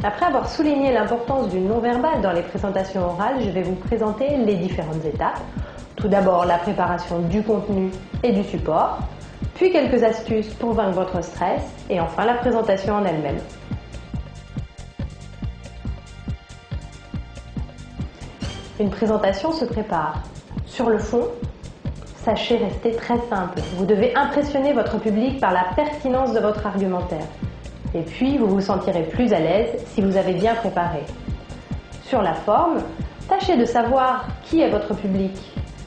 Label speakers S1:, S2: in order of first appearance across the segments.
S1: Après avoir souligné l'importance du non-verbal dans les présentations orales, je vais vous présenter les différentes étapes. Tout d'abord, la préparation du contenu et du support, puis quelques astuces pour vaincre votre stress, et enfin la présentation en elle-même. Une présentation se prépare. Sur le fond, sachez rester très simple. Vous devez impressionner votre public par la pertinence de votre argumentaire. Et puis, vous vous sentirez plus à l'aise si vous avez bien préparé. Sur la forme, tâchez de savoir qui est votre public.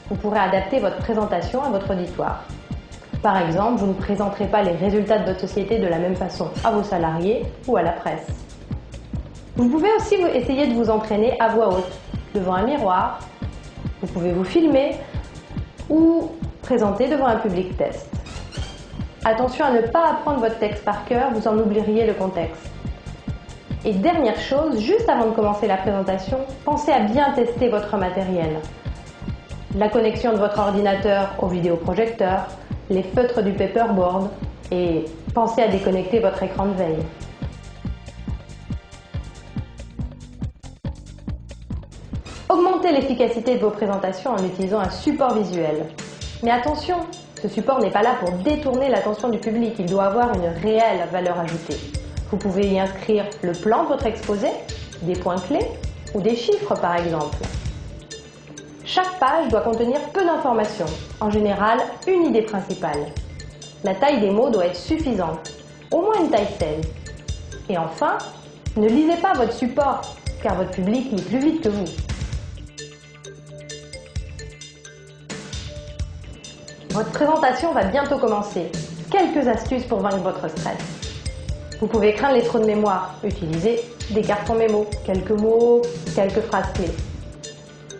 S1: Vous pourrez adapter votre présentation à votre auditoire. Par exemple, vous ne présenterez pas les résultats de votre société de la même façon à vos salariés ou à la presse. Vous pouvez aussi essayer de vous entraîner à voix haute, devant un miroir. Vous pouvez vous filmer ou présenter devant un public test. Attention à ne pas apprendre votre texte par cœur, vous en oublieriez le contexte. Et dernière chose, juste avant de commencer la présentation, pensez à bien tester votre matériel. La connexion de votre ordinateur au vidéoprojecteur, les feutres du paperboard et pensez à déconnecter votre écran de veille. Augmentez l'efficacité de vos présentations en utilisant un support visuel. Mais attention, ce support n'est pas là pour détourner l'attention du public, il doit avoir une réelle valeur ajoutée. Vous pouvez y inscrire le plan de votre exposé, des points clés ou des chiffres par exemple. Chaque page doit contenir peu d'informations, en général une idée principale. La taille des mots doit être suffisante, au moins une taille 16. Et enfin, ne lisez pas votre support, car votre public lit plus vite que vous. Votre présentation va bientôt commencer. Quelques astuces pour vaincre votre stress. Vous pouvez craindre les trous de mémoire. Utilisez des cartons mémo, quelques mots, quelques phrases clés.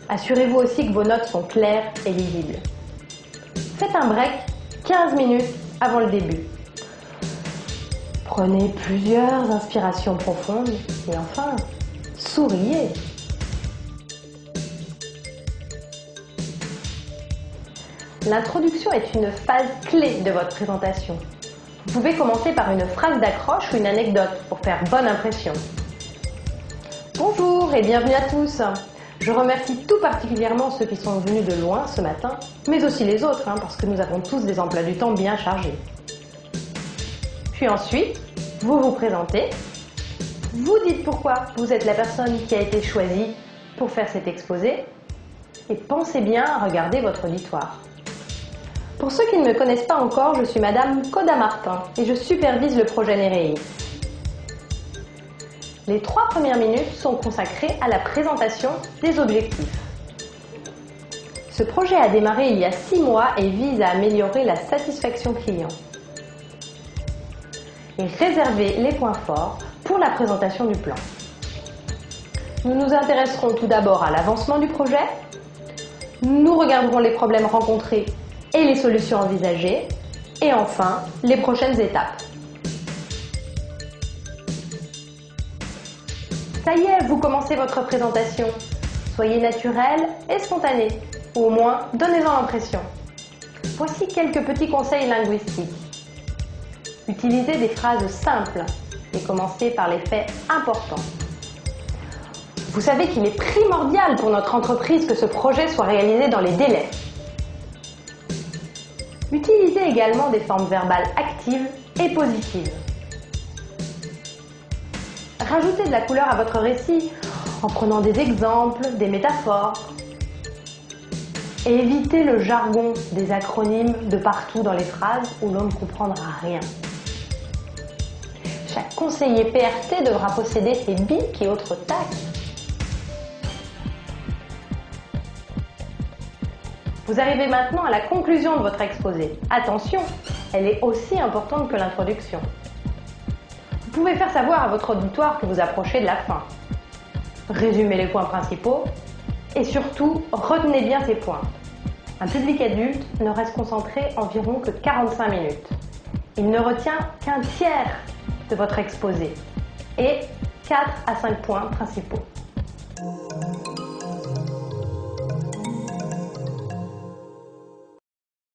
S1: Assurez-vous aussi que vos notes sont claires et lisibles. Faites un break 15 minutes avant le début. Prenez plusieurs inspirations profondes et enfin, souriez. L'introduction est une phase clé de votre présentation. Vous pouvez commencer par une phrase d'accroche ou une anecdote pour faire bonne impression. Bonjour et bienvenue à tous. Je remercie tout particulièrement ceux qui sont venus de loin ce matin, mais aussi les autres, parce que nous avons tous des emplois du temps bien chargés. Puis ensuite, vous vous présentez, vous dites pourquoi vous êtes la personne qui a été choisie pour faire cet exposé, et pensez bien à regarder votre auditoire. Pour ceux qui ne me connaissent pas encore, je suis Madame Coda Martin et je supervise le projet Nereis. Les 3 premières minutes sont consacrées à la présentation des objectifs. Ce projet a démarré il y a 6 mois et vise à améliorer la satisfaction client. Et réserver les points forts pour la présentation du plan. Nous nous intéresserons tout d'abord à l'avancement du projet. Nous regarderons les problèmes rencontrés et les solutions envisagées, et enfin, les prochaines étapes. Ça y est, vous commencez votre présentation. Soyez naturel et spontané, ou au moins, donnez-en l'impression. Voici quelques petits conseils linguistiques. Utilisez des phrases simples et commencez par les faits importants. Vous savez qu'il est primordial pour notre entreprise que ce projet soit réalisé dans les délais. Utilisez également des formes verbales actives et positives. Rajoutez de la couleur à votre récit en prenant des exemples, des métaphores. Et évitez le jargon des acronymes de partout dans les phrases où l'on ne comprendra rien. Chaque conseiller PRT devra posséder ses bics et autres tacs. Vous arrivez maintenant à la conclusion de votre exposé. Attention, elle est aussi importante que l'introduction. Vous pouvez faire savoir à votre auditoire que vous approchez de la fin. Résumez les points principaux et surtout, retenez bien ces points. Un public adulte ne reste concentré environ que 45 minutes. Il ne retient qu'un tiers de votre exposé et 4 à 5 points principaux.